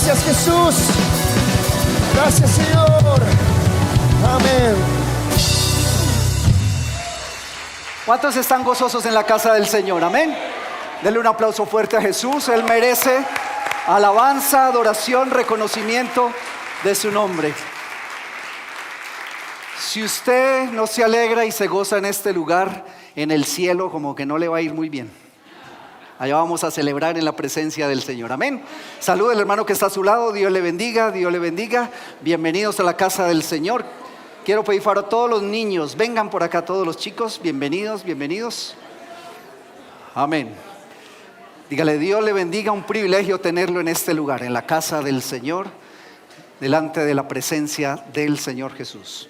Gracias, Jesús. Gracias, Señor. Amén. ¿Cuántos están gozosos en la casa del Señor? Amén. Denle un aplauso fuerte a Jesús. Él merece alabanza, adoración, reconocimiento de su nombre. Si usted no se alegra y se goza en este lugar, en el cielo como que no le va a ir muy bien. Allá vamos a celebrar en la presencia del Señor. Amén. Saluda al hermano que está a su lado. Dios le bendiga, Dios le bendiga. Bienvenidos a la casa del Señor. Quiero pedir favor a todos los niños, vengan por acá todos los chicos. Bienvenidos, bienvenidos. Amén. Dígale, Dios le bendiga, un privilegio tenerlo en este lugar, en la casa del Señor, delante de la presencia del Señor Jesús.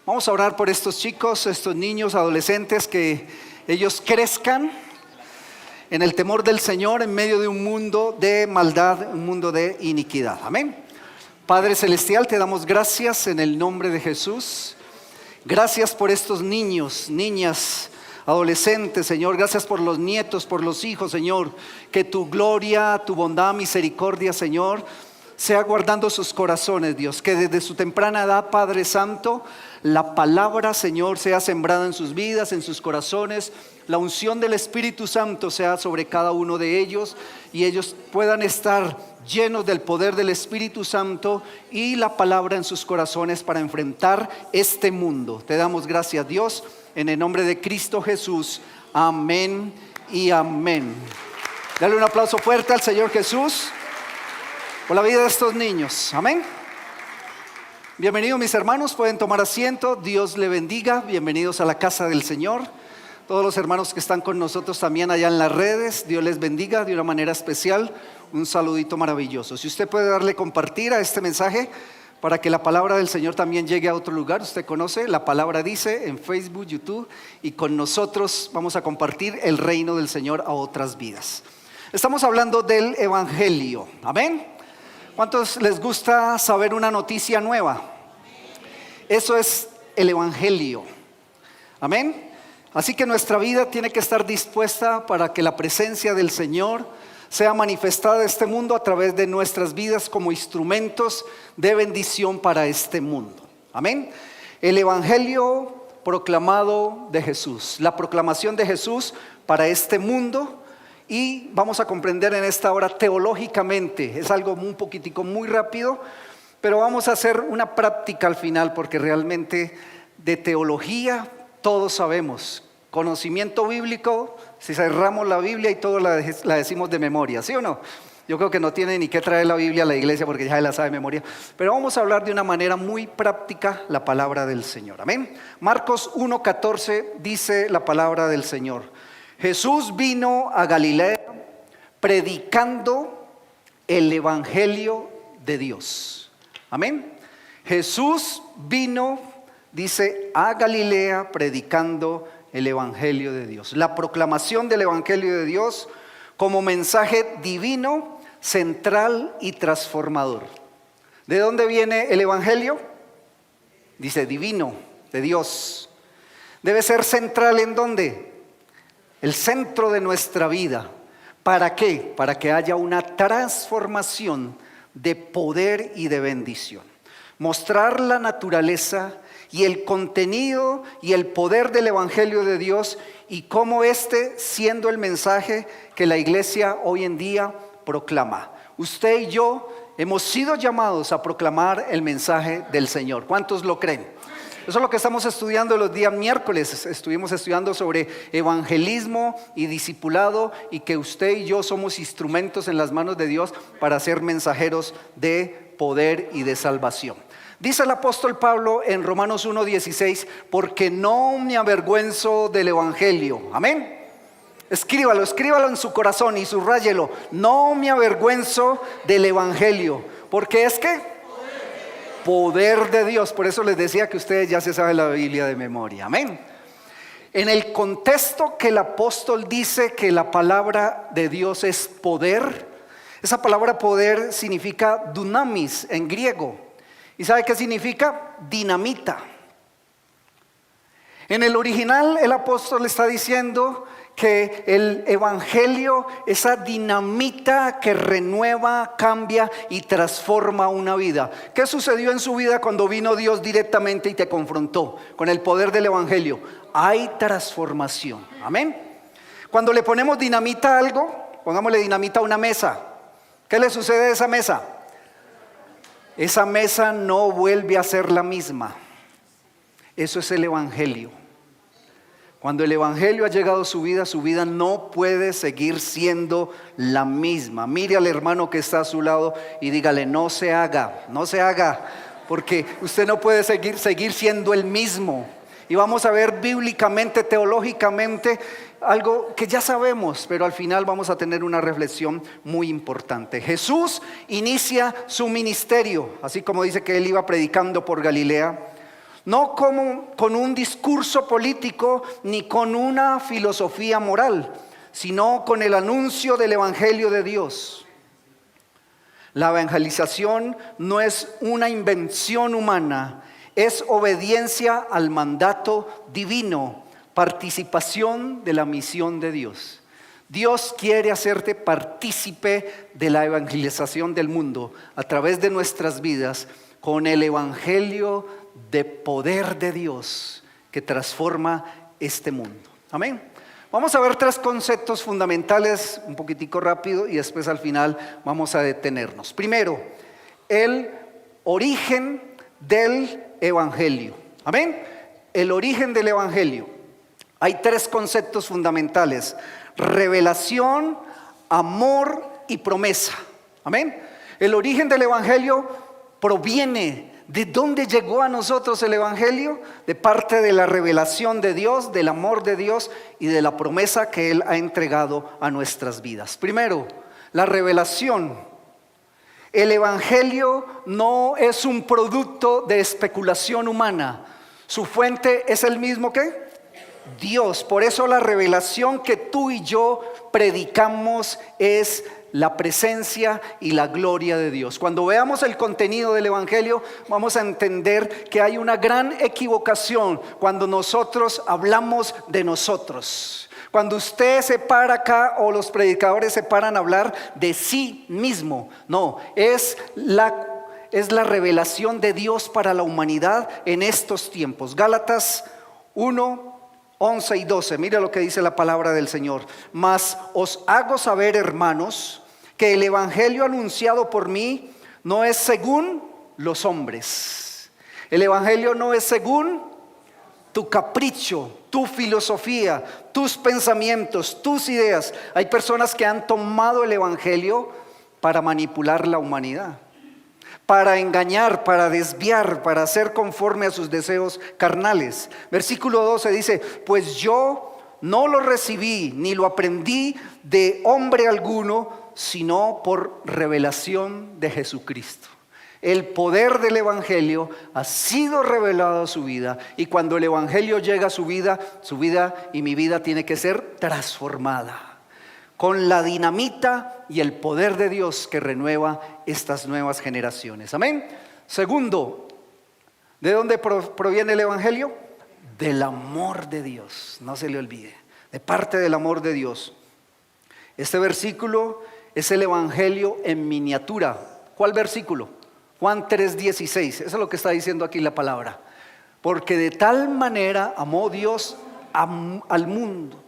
Vamos a orar por estos chicos, estos niños, adolescentes, que ellos crezcan en el temor del Señor en medio de un mundo de maldad, un mundo de iniquidad. Amén. Padre Celestial, te damos gracias en el nombre de Jesús. Gracias por estos niños, niñas, adolescentes, Señor. Gracias por los nietos, por los hijos, Señor. Que tu gloria, tu bondad, misericordia, Señor, sea guardando sus corazones, Dios. Que desde su temprana edad, Padre Santo, la palabra, Señor, sea sembrada en sus vidas, en sus corazones. La unción del Espíritu Santo sea sobre cada uno de ellos y ellos puedan estar llenos del poder del Espíritu Santo y la palabra en sus corazones para enfrentar este mundo. Te damos gracias, Dios, en el nombre de Cristo Jesús. Amén y amén. Dale un aplauso fuerte al Señor Jesús por la vida de estos niños. Amén. Bienvenidos mis hermanos, pueden tomar asiento. Dios le bendiga. Bienvenidos a la casa del Señor. Todos los hermanos que están con nosotros también allá en las redes, Dios les bendiga de una manera especial. Un saludito maravilloso. Si usted puede darle compartir a este mensaje para que la palabra del Señor también llegue a otro lugar. Usted conoce, la palabra dice en Facebook, YouTube, y con nosotros vamos a compartir el reino del Señor a otras vidas. Estamos hablando del Evangelio. Amén. ¿Cuántos les gusta saber una noticia nueva? Eso es el Evangelio. Amén. Así que nuestra vida tiene que estar dispuesta para que la presencia del Señor sea manifestada en este mundo a través de nuestras vidas como instrumentos de bendición para este mundo. Amén. El Evangelio proclamado de Jesús, la proclamación de Jesús para este mundo. Y vamos a comprender en esta hora teológicamente, es algo un poquitico muy rápido, pero vamos a hacer una práctica al final porque realmente de teología todos sabemos. Conocimiento bíblico, si cerramos la Biblia y todo la decimos de memoria, ¿sí o no? Yo creo que no tiene ni que traer la Biblia a la iglesia porque ya la sabe de memoria. Pero vamos a hablar de una manera muy práctica la palabra del Señor. Amén. Marcos 1:14 dice la palabra del Señor. Jesús vino a Galilea predicando el Evangelio de Dios. Amén. Jesús vino, dice, a Galilea predicando el Evangelio de Dios. La proclamación del Evangelio de Dios como mensaje divino, central y transformador. ¿De dónde viene el Evangelio? Dice divino, de Dios. Debe ser central ¿en dónde? El centro de nuestra vida. ¿Para qué? Para que haya una transformación de poder y de bendición. Mostrar la naturaleza y el contenido y el poder del Evangelio de Dios y cómo siendo el mensaje que la iglesia hoy en día proclama. Usted y yo hemos sido llamados a proclamar el mensaje del Señor. ¿Cuántos lo creen? Eso es lo que estamos estudiando los días miércoles. Estuvimos estudiando sobre evangelismo y discipulado y que usted y yo somos instrumentos en las manos de Dios para ser mensajeros de poder y de salvación. Dice el apóstol Pablo en Romanos 1:16, porque no me avergüenzo del Evangelio. Amén. Escríbalo en su corazón y subrayelo. No me avergüenzo del Evangelio. Porque es que poder de Dios. Por eso les decía que ustedes ya se saben la Biblia de memoria. Amén. En el contexto que el apóstol dice que la palabra de Dios es poder, esa palabra poder significa dunamis en griego. ¿Y sabe qué significa? Dinamita. En el original el apóstol está diciendo que el evangelio, esa dinamita que renueva, cambia y transforma una vida. ¿Qué sucedió en su vida cuando vino Dios directamente y te confrontó con el poder del evangelio? Hay transformación. Amén. Cuando le ponemos dinamita a algo, pongámosle dinamita a una mesa, ¿qué le sucede a esa mesa? Esa mesa no vuelve a ser la misma. Eso es el evangelio. Cuando el evangelio ha llegado a su vida no puede seguir siendo la misma. Mire al hermano que está a su lado y dígale: no se haga, porque usted no puede seguir siendo el mismo. Y vamos a ver bíblicamente, teológicamente, algo que ya sabemos, pero al final vamos a tener una reflexión muy importante. Jesús inicia su ministerio, así como dice que él iba predicando por Galilea, no como con un discurso político ni con una filosofía moral, sino con el anuncio del evangelio de Dios. La evangelización no es una invención humana, es obediencia al mandato divino, participación de la misión de Dios. Dios quiere hacerte partícipe de la evangelización del mundo a través de nuestras vidas con el evangelio de poder de Dios que transforma este mundo. Amén. Vamos a ver 3 conceptos fundamentales un poquitico rápido y después al final vamos a detenernos. Primero, el origen del evangelio. Amén. El origen del evangelio. Hay 3 conceptos fundamentales: revelación, amor y promesa. Amén. El origen del evangelio proviene ¿de dónde llegó a nosotros el evangelio? De parte de la revelación de Dios, del amor de Dios y de la promesa que Él ha entregado a nuestras vidas. Primero, la revelación. El evangelio no es un producto de especulación humana. Su fuente es el mismo que Dios. Por eso la revelación que tú y yo predicamos es la presencia y la gloria de Dios. Cuando veamos el contenido del evangelio, vamos a entender que hay una gran equivocación cuando nosotros hablamos de nosotros. Cuando usted se para acá o los predicadores se paran a hablar de sí mismo. No, es la revelación de Dios para la humanidad en estos tiempos. Gálatas 1:11 y 12, mire lo que dice la palabra del Señor. Mas os hago saber, hermanos, que el evangelio anunciado por mí no es según los hombres. El evangelio no es según tu capricho, tu filosofía, tus pensamientos, tus ideas. Hay personas que han tomado el evangelio para manipular la humanidad, para engañar, para desviar, para hacer conforme a sus deseos carnales. Versículo 12 dice: pues yo no lo recibí ni lo aprendí de hombre alguno, sino por revelación de Jesucristo. El poder del evangelio ha sido revelado a su vida, y cuando el evangelio llega a su vida y mi vida tiene que ser transformada con la dinamita y el poder de Dios que renueva estas nuevas generaciones. Amén. Segundo, ¿de dónde proviene el evangelio? Del amor de Dios, no se le olvide, de parte del amor de Dios. Este versículo es el evangelio en miniatura. ¿Cuál versículo? Juan 3:16, eso es lo que está diciendo aquí la palabra. Porque de tal manera amó Dios al mundo.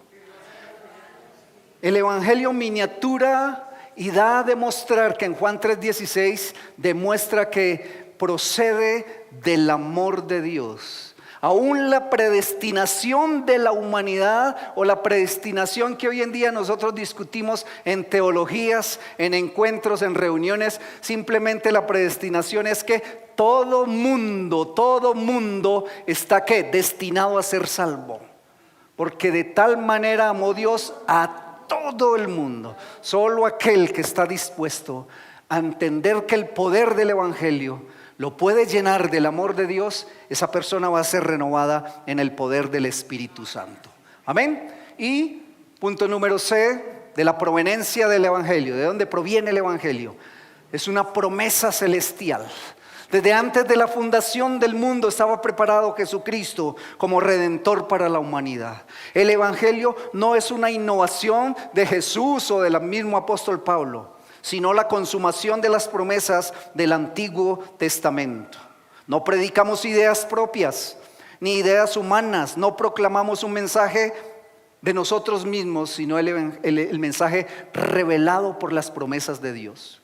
El evangelio miniatura, y da a demostrar que en Juan 3:16 demuestra que procede del amor de Dios. Aún la predestinación de la humanidad, o la predestinación que hoy en día nosotros discutimos en teologías, en encuentros, en reuniones, simplemente la predestinación es que todo mundo está ¿qué? Destinado a ser salvo. Porque de tal manera amó Dios a todo el mundo. Solo aquel que está dispuesto a entender que el poder del evangelio lo puede llenar del amor de Dios, esa persona va a ser renovada en el poder del Espíritu Santo. Amén. Y punto número C, de la proveniencia del evangelio. ¿De dónde proviene el evangelio? Es una promesa celestial. Desde antes de la fundación del mundo estaba preparado Jesucristo como redentor para la humanidad. El evangelio no es una innovación de Jesús o del mismo apóstol Pablo, sino la consumación de las promesas del Antiguo Testamento. No predicamos ideas propias ni ideas humanas, no proclamamos un mensaje de nosotros mismos, sino el mensaje revelado por las promesas de Dios.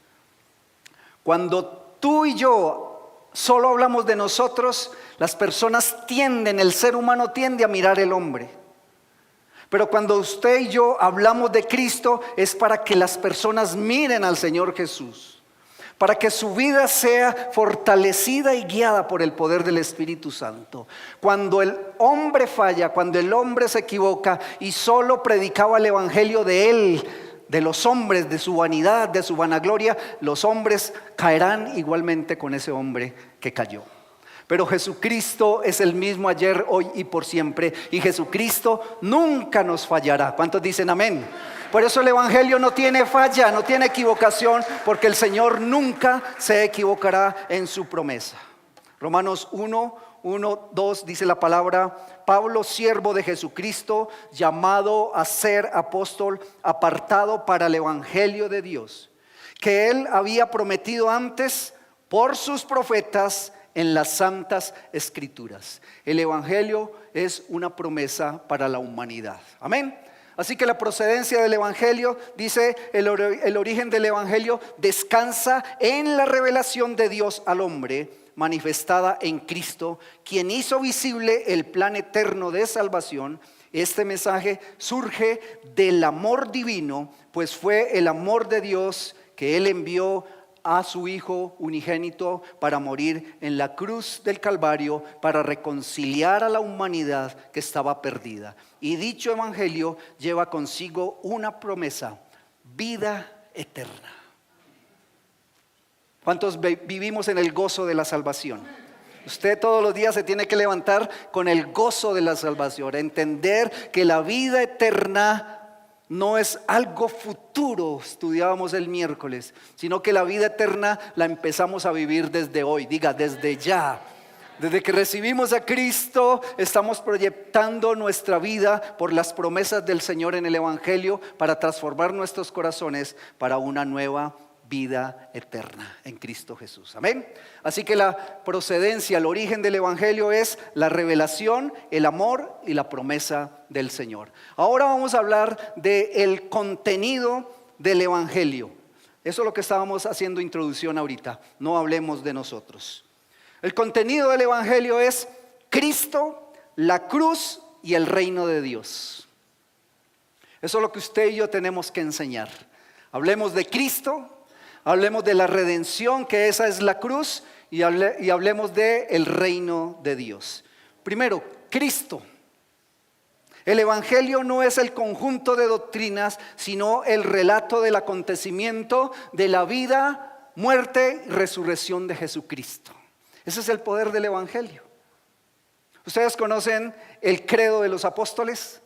Cuando tú y yo solo hablamos de nosotros, las personas el ser humano tiende a mirar el hombre. Pero cuando usted y yo hablamos de Cristo, es para que las personas miren al Señor Jesús, para que su vida sea fortalecida y guiada por el poder del Espíritu Santo. Cuando el hombre falla, cuando el hombre se equivoca y solo predicaba el evangelio de él, de los hombres, de su vanidad, de su vanagloria, los hombres caerán igualmente con ese hombre que cayó. Pero Jesucristo es el mismo ayer, hoy y por siempre, y Jesucristo nunca nos fallará. ¿Cuántos dicen amén? Por eso el evangelio no tiene falla, no tiene equivocación, porque el Señor nunca se equivocará en su promesa. Romanos 1:2 dice la palabra: Pablo, siervo de Jesucristo, llamado a ser apóstol, apartado para el evangelio de Dios, que él había prometido antes por sus profetas en las santas escrituras. El evangelio es una promesa para la humanidad. Amén. Así que la procedencia del evangelio, dice el origen del evangelio, descansa en la revelación de Dios al hombre, manifestada en Cristo, quien hizo visible el plan eterno de salvación. Este mensaje surge del amor divino, pues fue el amor de Dios que Él envió a su Hijo unigénito para morir en la cruz del Calvario, para reconciliar a la humanidad que estaba perdida. Y dicho evangelio lleva consigo una promesa: vida eterna. ¿Cuántos vivimos en el gozo de la salvación? Usted todos los días se tiene que levantar con el gozo de la salvación, entender que la vida eterna no es algo futuro, estudiábamos el miércoles, sino que la vida eterna la empezamos a vivir desde hoy. Diga, desde ya. Desde que recibimos a Cristo, estamos proyectando nuestra vida por las promesas del Señor en el evangelio para transformar nuestros corazones para una nueva vida eterna en Cristo Jesús. Amén. Así que la procedencia, el origen del evangelio es la revelación, el amor y la promesa del Señor. Ahora vamos a hablar del contenido del evangelio. Eso es lo que estábamos haciendo introducción ahorita. No hablemos de nosotros. El contenido del evangelio es Cristo, la cruz y el reino de Dios. Eso es lo que usted y yo tenemos que enseñar. Hablemos de Cristo, hablemos de la redención, que esa es la cruz, y hablemos del reino de Dios. Primero, Cristo. El evangelio no es el conjunto de doctrinas, sino el relato del acontecimiento de la vida, muerte y resurrección de Jesucristo. Ese es el poder del evangelio. ¿Ustedes conocen el credo de los apóstoles?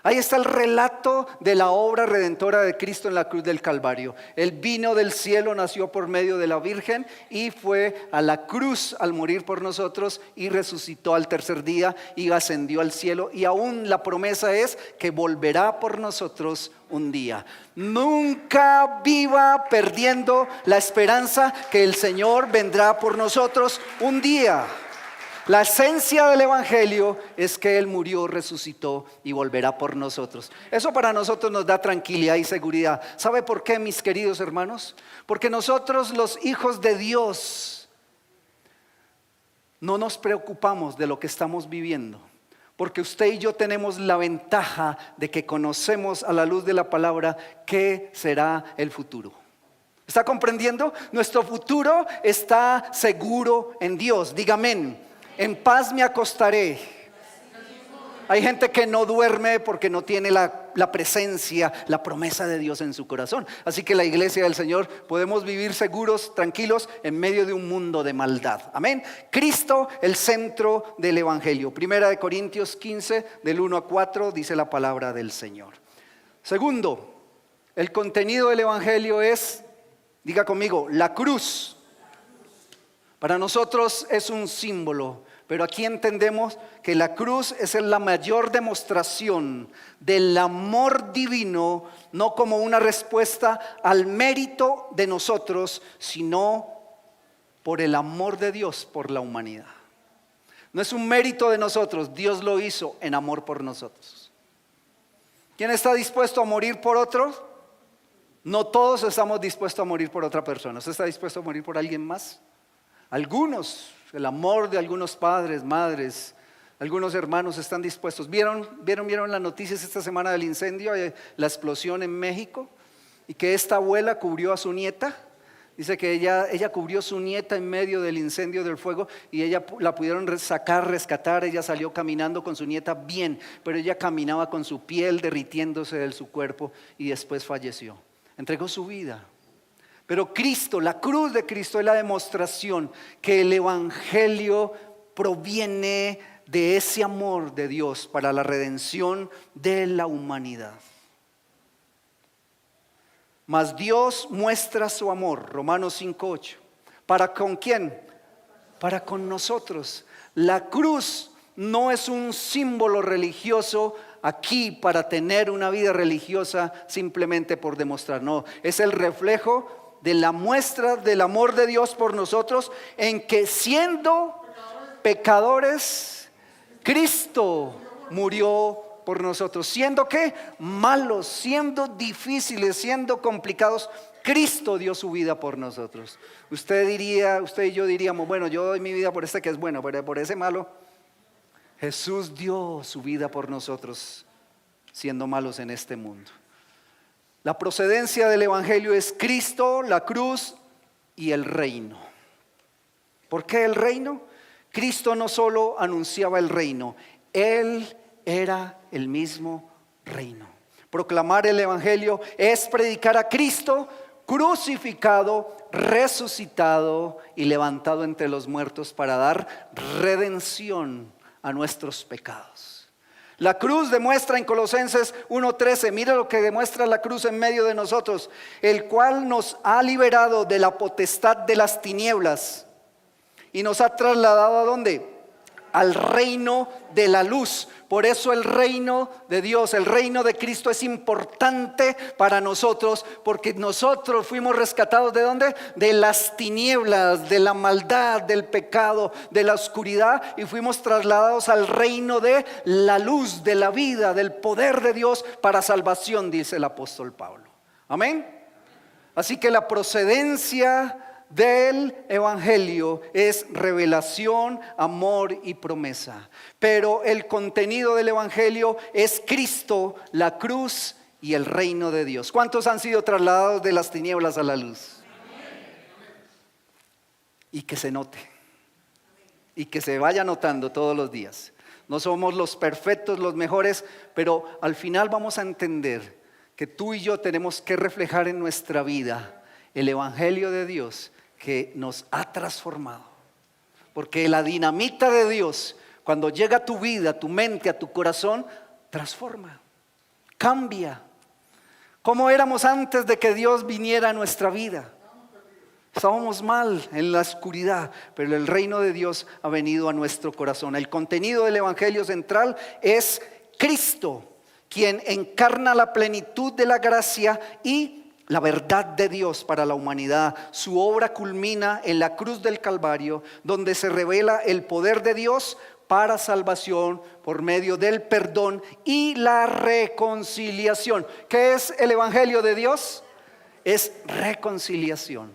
Ahí está el relato de la obra redentora de Cristo en la cruz del Calvario. Él vino del cielo, nació por medio de la Virgen y fue a la cruz al morir por nosotros y resucitó al tercer día y ascendió al cielo. Y aún la promesa es que volverá por nosotros un día. Nunca viva perdiendo la esperanza que el Señor vendrá por nosotros un día. La esencia del evangelio es que Él murió, resucitó y volverá por nosotros. Eso para nosotros nos da tranquilidad y seguridad. ¿Sabe por qué, mis queridos hermanos? Porque nosotros, los hijos de Dios, no nos preocupamos de lo que estamos viviendo. Porque usted y yo tenemos la ventaja de que conocemos a la luz de la palabra qué será el futuro. ¿Está comprendiendo? Nuestro futuro está seguro en Dios. Diga amén. En paz me acostaré. Hay gente que no duerme porque no tiene la presencia, la promesa de Dios en su corazón. Así que la iglesia del Señor podemos vivir seguros, tranquilos en medio de un mundo de maldad. Amén. Cristo, el centro del evangelio. Primera de Corintios 15, del 1-4, dice la palabra del Señor. Segundo, el contenido del evangelio es, diga conmigo, la cruz. Para nosotros es un símbolo, pero aquí entendemos que la cruz es la mayor demostración del amor divino, no como una respuesta al mérito de nosotros, sino por el amor de Dios por la humanidad. No es un mérito de nosotros, Dios lo hizo en amor por nosotros. ¿Quién está dispuesto a morir por otros? No todos estamos dispuestos a morir por otra persona. ¿Usted está dispuesto a morir por alguien más? Algunos, el amor de algunos padres, madres, algunos hermanos están dispuestos. ¿Vieron las noticias esta semana del incendio, la explosión en México? Y que esta abuela cubrió a su nieta. Dice que ella cubrió a su nieta en medio del incendio del fuego y ella la pudieron sacar, rescatar. Ella salió caminando con su nieta bien, pero ella caminaba con su piel derritiéndose de su cuerpo y después falleció. Entregó su vida. Pero Cristo, la cruz de Cristo es la demostración que el evangelio proviene de ese amor de Dios para la redención de la humanidad. Mas Dios muestra su amor, Romanos 5:8. ¿Para con quién? Para con nosotros. La cruz no es un símbolo religioso aquí para tener una vida religiosa simplemente por demostrar. No, es el reflejo de la muestra del amor de Dios por nosotros, en que siendo pecadores, Cristo murió por nosotros. Siendo ¿qué? Malos, siendo difíciles, siendo complicados, Cristo dio su vida por nosotros. Usted y yo diríamos, bueno, yo doy mi vida por este que es bueno, pero por ese malo. Jesús dio su vida por nosotros, siendo malos en este mundo. La procedencia del evangelio es Cristo, la cruz y el reino. ¿Por qué el reino? Cristo no solo anunciaba el reino, Él era el mismo reino. Proclamar el evangelio es predicar a Cristo crucificado, resucitado y levantado entre los muertos para dar redención a nuestros pecados. La cruz demuestra en Colosenses 1:13, mira lo que demuestra la cruz en medio de nosotros, el cual nos ha liberado de la potestad de las tinieblas y nos ha trasladado ¿a dónde? Al reino de la luz. Por eso el reino de Dios, el reino de Cristo es importante para nosotros, porque nosotros fuimos rescatados ¿de dónde? De las tinieblas, de la maldad, del pecado, de la oscuridad, y fuimos trasladados al reino de la luz, de la vida, del poder de Dios para salvación, dice el apóstol Pablo. Amén. Así que la procedencia del evangelio es revelación, amor y promesa. Pero el contenido del evangelio es Cristo, la cruz y el reino de Dios. ¿Cuántos han sido trasladados de las tinieblas a la luz? Y que se note, y que se vaya notando todos los días. No somos los perfectos, los mejores, pero al final vamos a entender que tú y yo tenemos que reflejar en nuestra vida el evangelio de Dios que nos ha transformado. Porque la dinamita de Dios, cuando llega a tu vida, a tu mente, a tu corazón, transforma, cambia. ¿Cómo éramos antes de que Dios viniera a nuestra vida? Estábamos mal en la oscuridad, pero el reino de Dios ha venido a nuestro corazón. El contenido del evangelio central es Cristo, quien encarna la plenitud de la gracia y la verdad de Dios para la humanidad. Su obra culmina en la cruz del Calvario, donde se revela el poder de Dios para salvación por medio del perdón y la reconciliación. ¿Qué es el evangelio de Dios? Es reconciliación.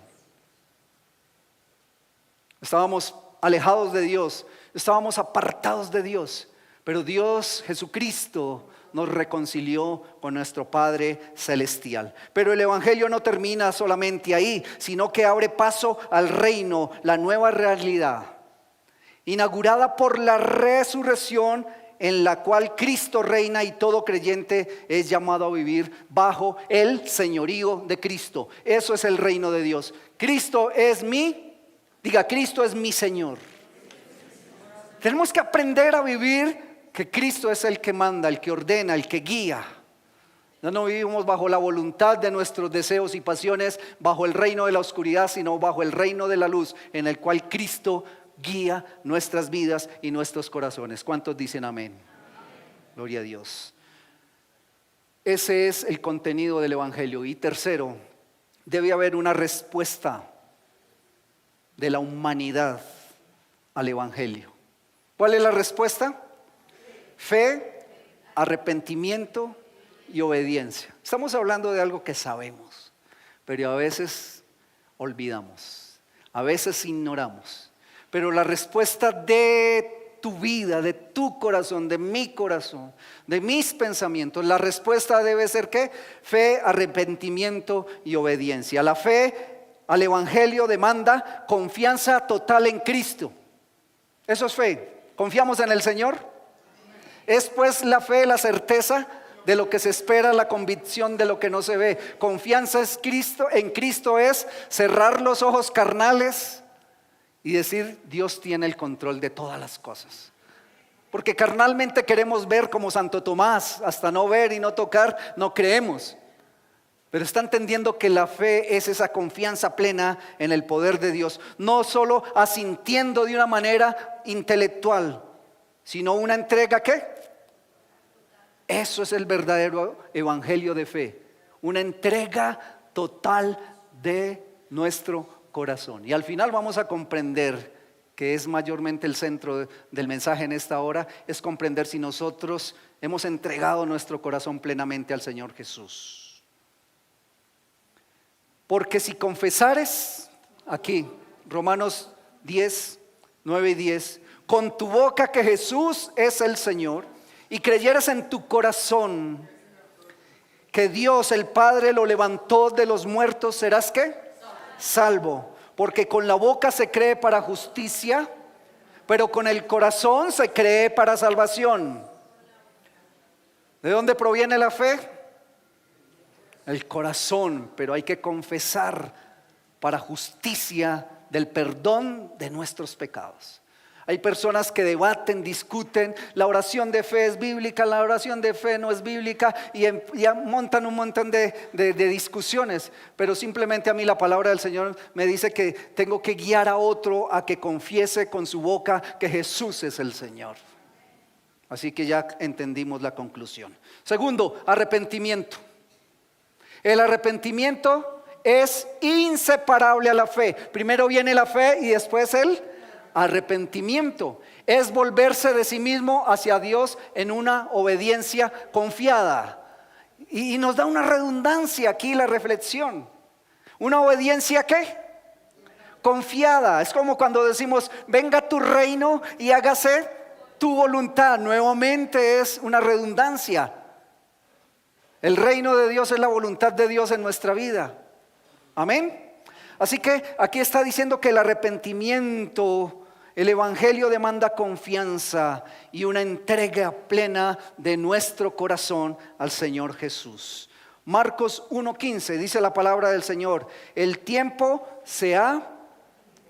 Estábamos alejados de Dios, estábamos apartados de Dios, pero Dios, Jesucristo, nos reconcilió con nuestro Padre Celestial. Pero el evangelio no termina solamente ahí, sino que abre paso al reino, la nueva realidad, inaugurada por la resurrección, en la cual Cristo reina y todo creyente es llamado a vivir bajo el señorío de Cristo. Eso es el reino de Dios. Cristo es Cristo es mi Señor. Tenemos que aprender a vivir que Cristo es el que manda, el que ordena, el que guía. No vivimos bajo la voluntad de nuestros deseos y pasiones, bajo el reino de la oscuridad, sino bajo el reino de la luz, en el cual Cristo guía nuestras vidas y nuestros corazones. ¿Cuántos dicen amén? Gloria a Dios. Ese es el contenido del Evangelio. Y tercero, debe haber una respuesta de la humanidad al Evangelio. ¿Cuál es la respuesta? Fe, arrepentimiento y obediencia. Estamos hablando de algo que sabemos, pero a veces olvidamos, a veces ignoramos. Pero la respuesta de tu vida, de tu corazón, de mi corazón, de mis pensamientos, la respuesta debe ser ¿qué? Fe, arrepentimiento y obediencia. La fe al Evangelio demanda confianza total en Cristo. Eso es fe. ¿Confiamos en el Señor? Es pues la fe, la certeza de lo que se espera, la convicción de lo que no se ve. Confianza en Cristo es cerrar los ojos carnales y decir: Dios tiene el control de todas las cosas. Porque carnalmente queremos ver como Santo Tomás, hasta no ver y no tocar, no creemos. Pero está entendiendo que la fe es esa confianza plena en el poder de Dios, no solo asintiendo de una manera intelectual, sino una entrega ¿qué? Eso es el verdadero evangelio de fe, una entrega total de nuestro corazón. Y al final vamos a comprender, que es mayormente el centro del mensaje en esta hora, es comprender si nosotros hemos entregado nuestro corazón plenamente al Señor Jesús. Porque si confesares, aquí, Romanos 10, 9 y 10, con tu boca que Jesús es el Señor, y creyeras en tu corazón que Dios el Padre lo levantó de los muertos, serás ¿qué? Salvo. Porque con la boca se cree para justicia, pero con el corazón se cree para salvación. ¿De dónde proviene la fe? El corazón, pero hay que confesar para justicia del perdón de nuestros pecados. Hay personas que debaten, discuten, la oración de fe es bíblica, la oración de fe no es bíblica, y montan un montón de discusiones. Pero simplemente a mí la palabra del Señor me dice que tengo que guiar a otro a que confiese con su boca que Jesús es el Señor. Así que ya entendimos la conclusión. Segundo, arrepentimiento. El arrepentimiento es inseparable a la fe. Primero viene la fe y después el arrepentimiento. Es volverse de sí mismo hacia Dios en una obediencia confiada. Y nos da una redundancia aquí la reflexión. ¿Una obediencia qué? Confiada. Es como cuando decimos: venga tu reino y hágase tu voluntad. Nuevamente es una redundancia. El reino de Dios es la voluntad de Dios en nuestra vida. Amén. Así que aquí está diciendo que el arrepentimiento, el evangelio demanda confianza y una entrega plena de nuestro corazón al Señor Jesús. Marcos 1:15 dice la palabra del Señor: el tiempo se ha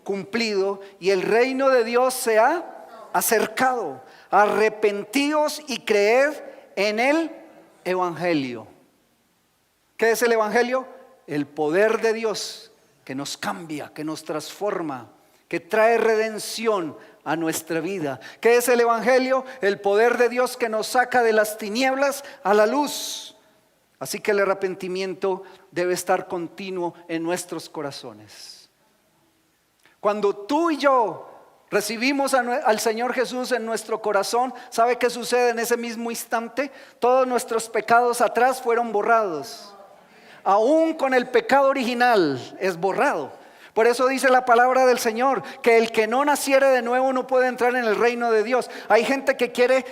cumplido y el reino de Dios se ha acercado. Arrepentíos y creed en el evangelio. ¿Qué es el evangelio? El poder de Dios que nos cambia, que nos transforma, que trae redención a nuestra vida. ¿Qué es el evangelio? El poder de Dios que nos saca de las tinieblas a la luz. Así que el arrepentimiento debe estar continuo en nuestros corazones. Cuando tú y yo recibimos al Señor Jesús en nuestro corazón, ¿sabe qué sucede en ese mismo instante? Todos nuestros pecados atrás fueron borrados. Aún con el pecado original es borrado. Por eso dice la palabra del Señor que el que no naciere de nuevo no puede entrar en el reino de Dios. Hay gente que quiere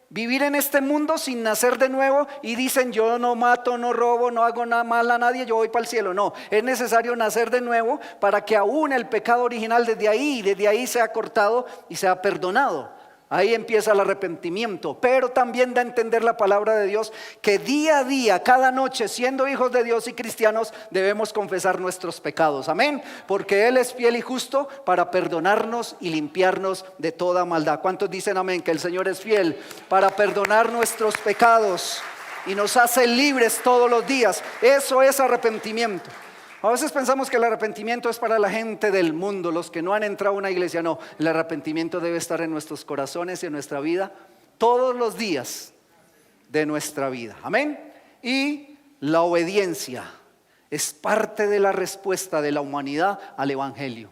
vivir en este mundo sin nacer de nuevo y dicen: yo no mato, no robo, no hago nada mal a nadie, yo voy para el cielo. No, es necesario nacer de nuevo para que aún el pecado original desde ahí sea cortado y sea perdonado. Ahí empieza el arrepentimiento. Pero también da a entender la palabra de Dios que día a día, cada noche, siendo hijos de Dios y cristianos, debemos confesar nuestros pecados. Amén. Porque Él es fiel y justo para perdonarnos y limpiarnos de toda maldad. ¿Cuántos dicen amén? Que el Señor es fiel para perdonar nuestros pecados y nos hace libres todos los días. Eso es arrepentimiento. A veces pensamos que el arrepentimiento es para la gente del mundo, los que no han entrado a una iglesia. No, el arrepentimiento debe estar en nuestros corazones y en nuestra vida todos los días de nuestra vida. Amén. Y la obediencia es parte de la respuesta de la humanidad al evangelio.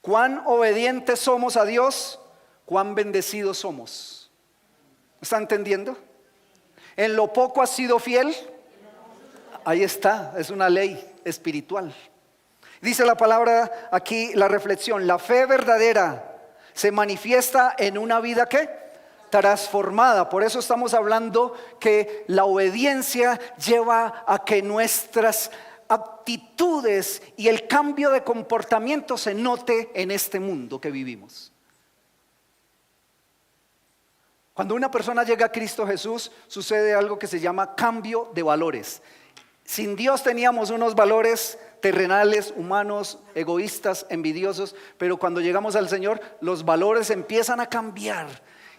Cuán obedientes somos a Dios, cuán bendecidos somos. ¿Está entendiendo? En lo poco has sido fiel. Ahí está, es una ley espiritual. Dice la palabra aquí, la reflexión: la fe verdadera se manifiesta en una vida ¿qué? Transformada. Por eso estamos hablando que la obediencia lleva a que nuestras actitudes y el cambio de comportamiento se note en este mundo que vivimos. Cuando una persona llega a Cristo Jesús, sucede algo que se llama cambio de valores. Sin Dios teníamos unos valores terrenales, humanos, egoístas, envidiosos, pero cuando llegamos al Señor, los valores empiezan a cambiar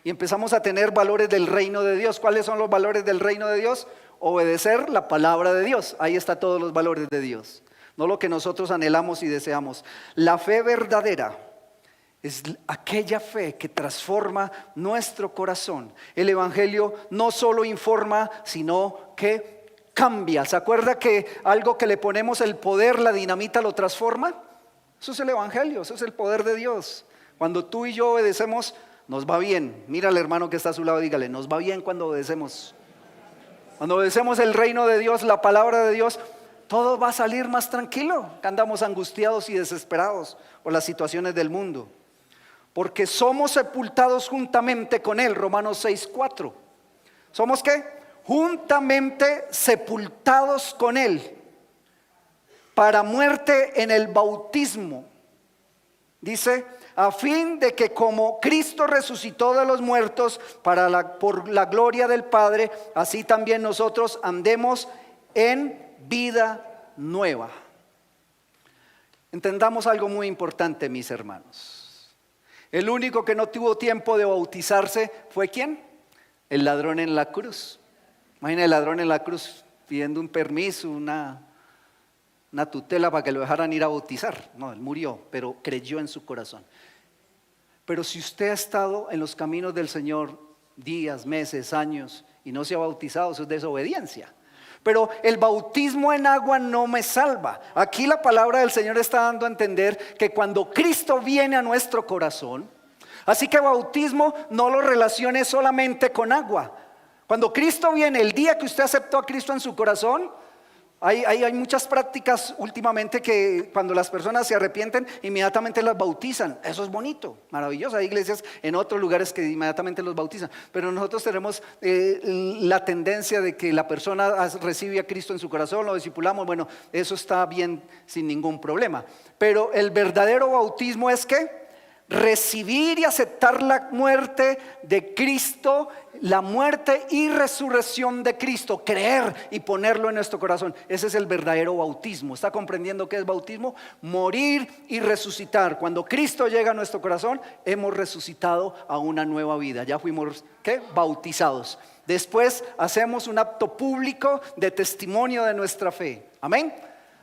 y empezamos a tener valores del reino de Dios. ¿Cuáles son los valores del reino de Dios? Obedecer la palabra de Dios. Ahí están todos los valores de Dios, no lo que nosotros anhelamos y deseamos. La fe verdadera es aquella fe que transforma nuestro corazón. El evangelio no solo informa, sino que cambia. ¿Se acuerda que algo que le ponemos el poder, la dinamita, lo transforma? Eso es el evangelio, eso es el poder de Dios. Cuando tú y yo obedecemos, nos va bien. Mira al hermano que está a su lado, dígale: nos va bien cuando obedecemos. Cuando obedecemos el reino de Dios, la palabra de Dios, todo va a salir más tranquilo. Andamos angustiados y desesperados por las situaciones del mundo, porque somos sepultados juntamente con Él. Romanos 6:4. ¿Somos qué? Juntamente sepultados con Él para muerte en el bautismo. Dice: a fin de que como Cristo resucitó de los muertos por la gloria del Padre, así también nosotros andemos en vida nueva. Entendamos algo muy importante, mis hermanos. El único que no tuvo tiempo de bautizarse fue ¿quién? El ladrón en la cruz. Imagina el ladrón en la cruz pidiendo un permiso, una tutela para que lo dejaran ir a bautizar. No, él murió, pero creyó en su corazón. Pero si usted ha estado en los caminos del Señor días, meses, años y no se ha bautizado, eso es desobediencia. Pero el bautismo en agua no me salva. Aquí la palabra del Señor está dando a entender que cuando Cristo viene a nuestro corazón, así que bautismo no lo relacione solamente con agua. Cuando Cristo viene, el día que usted aceptó a Cristo en su corazón, hay muchas prácticas últimamente que cuando las personas se arrepienten, inmediatamente las bautizan. Eso es bonito, maravilloso. Hay iglesias en otros lugares que inmediatamente los bautizan, pero nosotros tenemos la tendencia de que la persona recibe a Cristo en su corazón, lo discipulamos. Bueno, eso está bien sin ningún problema, pero el verdadero bautismo es ¿qué? Recibir y aceptar la muerte de Cristo, la muerte y resurrección de Cristo, creer y ponerlo en nuestro corazón. Ese es el verdadero bautismo. ¿Está comprendiendo qué es bautismo? Morir y resucitar. Cuando Cristo llega a nuestro corazón, hemos resucitado a una nueva vida. Ya fuimos ¿qué? Bautizados. Después hacemos un acto público de testimonio de nuestra fe. Amén.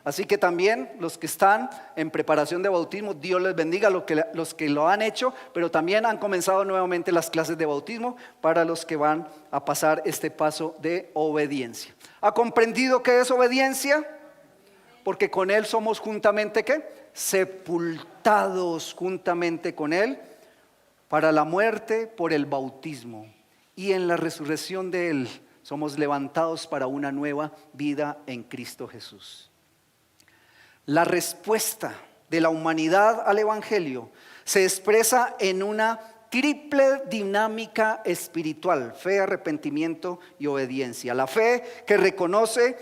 Así que también los que están en preparación de bautismo, Dios les bendiga, los que lo han hecho, pero también han comenzado nuevamente las clases de bautismo para los que van a pasar este paso de obediencia. ¿Ha comprendido qué es obediencia? Porque con Él somos juntamente ¿qué? Sepultados juntamente con Él para la muerte por el bautismo, y en la resurrección de Él somos levantados para una nueva vida en Cristo Jesús. La respuesta de la humanidad al evangelio se expresa en una triple dinámica espiritual: fe, arrepentimiento y obediencia. La fe que reconoce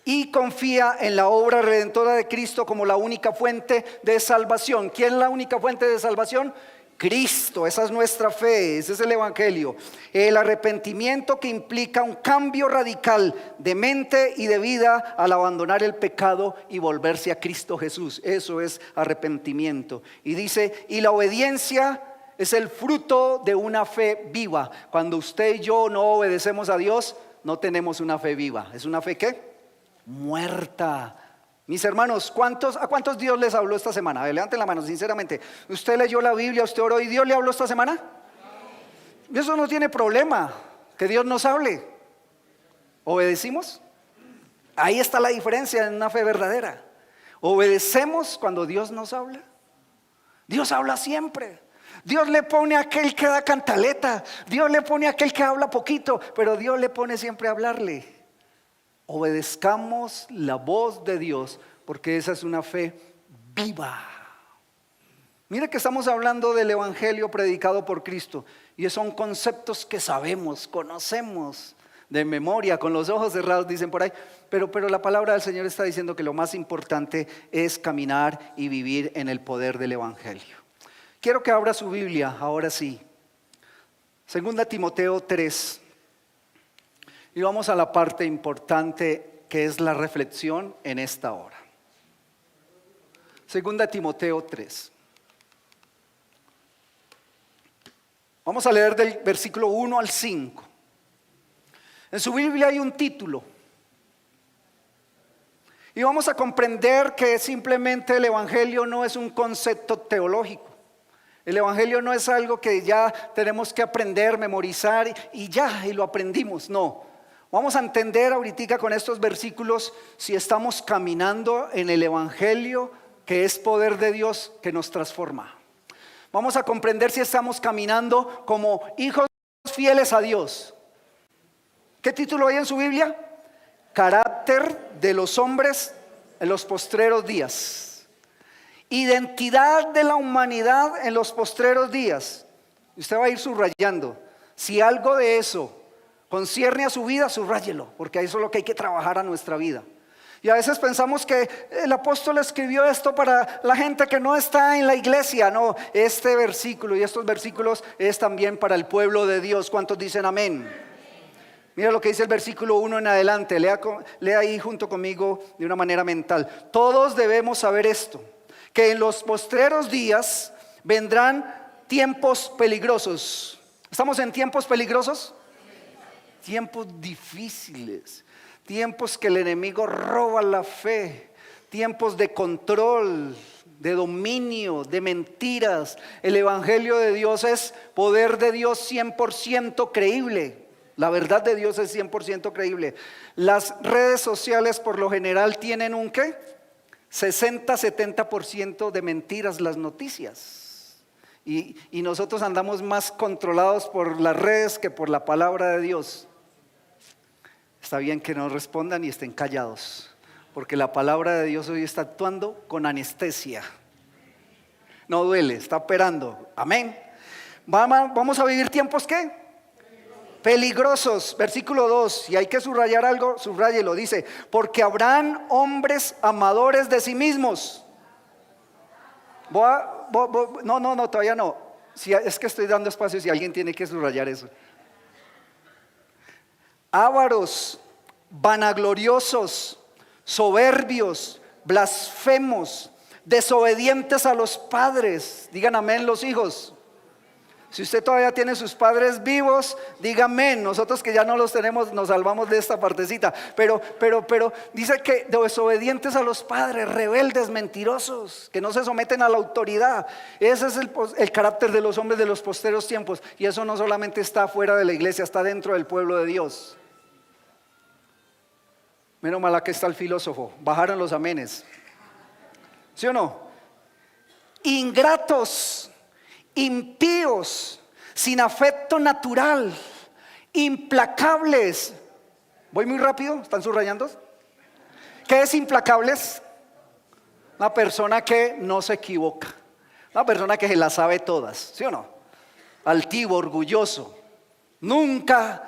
y confía en la obra redentora de Cristo como la única fuente de salvación. ¿Quién es la única fuente de salvación? Cristo. Esa es nuestra fe, ese es el evangelio. El arrepentimiento, que implica un cambio radical de mente y de vida al abandonar el pecado y volverse a Cristo Jesús. Eso es arrepentimiento. Y dice, y la obediencia es el fruto de una fe viva. Cuando usted y yo no obedecemos a Dios, no tenemos una fe viva. ¿Es una fe qué? Muerta. Mis hermanos, ¿a cuántos Dios les habló esta semana? A ver, levanten la mano sinceramente. ¿Usted leyó la Biblia, usted oró y Dios le habló esta semana? Eso no tiene problema, que Dios nos hable. ¿Obedecimos? Ahí está la diferencia en una fe verdadera. ¿Obedecemos cuando Dios nos habla? Dios habla siempre. Dios le pone a aquel que da cantaleta, Dios le pone a aquel que habla poquito, pero Dios le pone siempre a hablarle. Obedezcamos la voz de Dios, porque esa es una fe viva. Mire que estamos hablando del evangelio predicado por Cristo, y son conceptos que sabemos, conocemos de memoria, con los ojos cerrados dicen por ahí, pero la palabra del Señor está diciendo que lo más importante es caminar y vivir en el poder del evangelio. Quiero que abra su Biblia, ahora sí, 2 Timoteo 3. Y vamos a la parte importante que es la reflexión en esta hora. 2 Timoteo 3. Vamos a leer del versículo 1 al 5. En su Biblia hay un título. Y vamos a comprender que simplemente el evangelio no es un concepto teológico. El evangelio no es algo que ya tenemos que aprender, memorizar y lo aprendimos. No. Vamos a entender ahorita con estos versículos si estamos caminando en el evangelio que es poder de Dios que nos transforma. Vamos a comprender si estamos caminando como hijos fieles a Dios. ¿Qué título hay en su Biblia? Carácter de los hombres en los postreros días. Identidad de la humanidad en los postreros días. Usted va a ir subrayando. Si algo de eso concierne a su vida, subráyelo, porque eso es lo que hay que trabajar a nuestra vida. Y a veces pensamos que el apóstol escribió esto para la gente que no está en la iglesia. No, este versículo y estos versículos es también para el pueblo de Dios. ¿Cuántos dicen amén? Mira lo que dice el versículo 1 en adelante. Lea ahí junto conmigo de una manera mental. Todos debemos saber esto, que en los postreros días vendrán tiempos peligrosos. ¿Estamos en tiempos peligrosos? Tiempos difíciles, tiempos que el enemigo roba la fe, tiempos de control, de dominio, de mentiras. El evangelio de Dios es poder de Dios 100% creíble. La verdad de Dios es 100% creíble. Las redes sociales por lo general tienen un ¿qué? 60-70% de mentiras las noticias. Y nosotros andamos más controlados por las redes que por la palabra de Dios. Está bien que no respondan y estén callados, porque la palabra de Dios hoy está actuando con anestesia. No duele, está operando. Amén. Vamos a vivir tiempos ¿qué? Peligrosos. Versículo 2. Y hay que subrayar algo, subráyelo. Dice, porque habrán hombres amadores de sí mismos. No, todavía no. Es que estoy dando espacio si alguien tiene que subrayar eso. Ávaros, vanagloriosos, soberbios, blasfemos, desobedientes a los padres. Digan amén los hijos. Si usted todavía tiene sus padres vivos, diga amén. Nosotros que ya no los tenemos, nos salvamos de esta partecita. Pero dice que desobedientes a los padres, rebeldes, mentirosos, que no se someten a la autoridad. Ese es el carácter de los hombres de los posteros tiempos. Y eso no solamente está fuera de la iglesia, está dentro del pueblo de Dios. Menos mal aquí está el filósofo. Bajaron los amenes. ¿Sí o no? Ingratos, impíos, sin afecto natural, implacables. ¿Voy muy rápido? ¿Están subrayando? ¿Qué es implacables? Una persona que no se equivoca, una persona que se las sabe todas, ¿sí o no? Altivo, orgulloso, nunca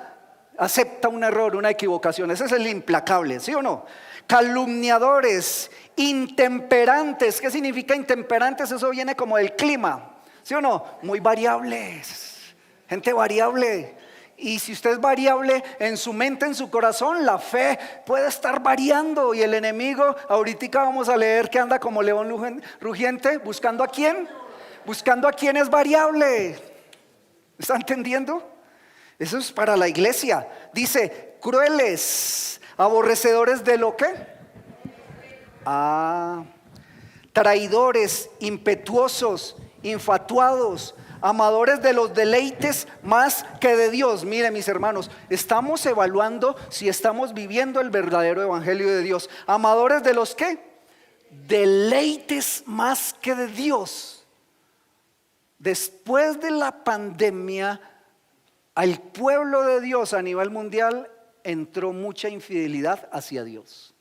acepta un error, una equivocación. Ese es el implacable, ¿sí o no? Calumniadores, intemperantes. ¿Qué significa intemperantes? Eso viene como del clima, ¿sí o no? Muy variables, gente variable. Y si usted es variable en su mente, en su corazón, la fe puede estar variando. Y el enemigo, ahorita vamos a leer que anda como león rugiente, buscando ¿a quién? Buscando a quien es variable. ¿Está entendiendo? Eso es para la iglesia. Dice, crueles, aborrecedores de lo que. Traidores, impetuosos, infatuados, amadores de los deleites más que de Dios. Mire, mis hermanos, estamos evaluando si estamos viviendo el verdadero evangelio de Dios. Amadores de los ¿qué? Deleites más que de Dios. Después de la pandemia, al pueblo de Dios a nivel mundial entró mucha infidelidad hacia Dios.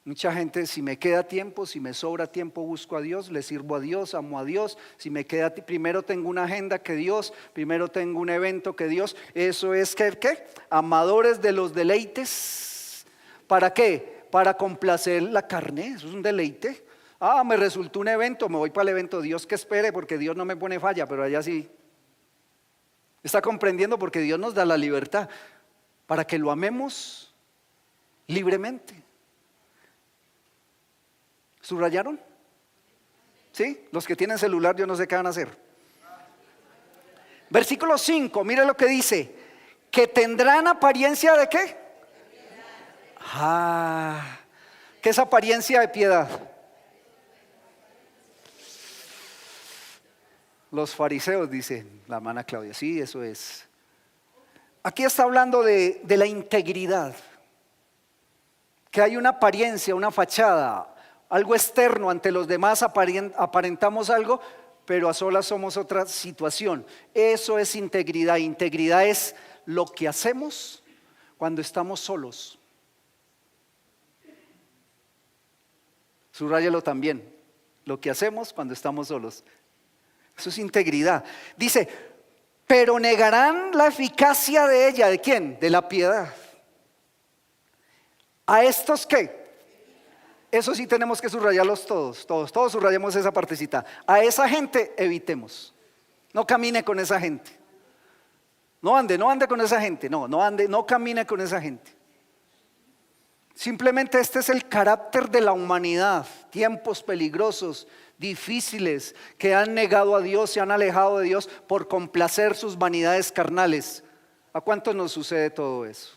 Mucha gente, si me queda tiempo, si me sobra tiempo, busco a Dios, le sirvo a Dios, amo a Dios. Si me queda, primero tengo una agenda que Dios, primero tengo un evento que Dios. Eso es ¿qué? Amadores de los deleites. ¿Para qué? Para complacer la carne. Eso es un deleite. Me resultó un evento, me voy para el evento. Dios que espere, porque Dios no me pone falla, pero allá sí. ¿Está comprendiendo? Porque Dios nos da la libertad para que lo amemos libremente. ¿Subrayaron? ¿Sí? Los que tienen celular, yo no sé qué van a hacer. Versículo 5, mire lo que dice. Que tendrán apariencia de ¿qué? ¿Qué es apariencia de piedad? Los fariseos, dice la hermana Claudia. Sí, eso es. Aquí está hablando de la integridad. Que hay una apariencia, una fachada, algo externo ante los demás, aparentamos algo, pero a solas somos otra situación. Eso es integridad. Integridad es lo que hacemos cuando estamos solos. Subráyalo también. Lo que hacemos cuando estamos solos. Eso es integridad. Dice, pero negarán la eficacia de ella. ¿De quién? De la piedad. ¿A estos qué? Eso sí tenemos que subrayarlos todos subrayamos esa partecita. A esa gente evitemos. No camine con esa gente. No ande con esa gente. No camine con esa gente. Simplemente este es el carácter de la humanidad. Tiempos peligrosos, difíciles, que han negado a Dios, se han alejado de Dios por complacer sus vanidades carnales. ¿A cuántos nos sucede todo eso?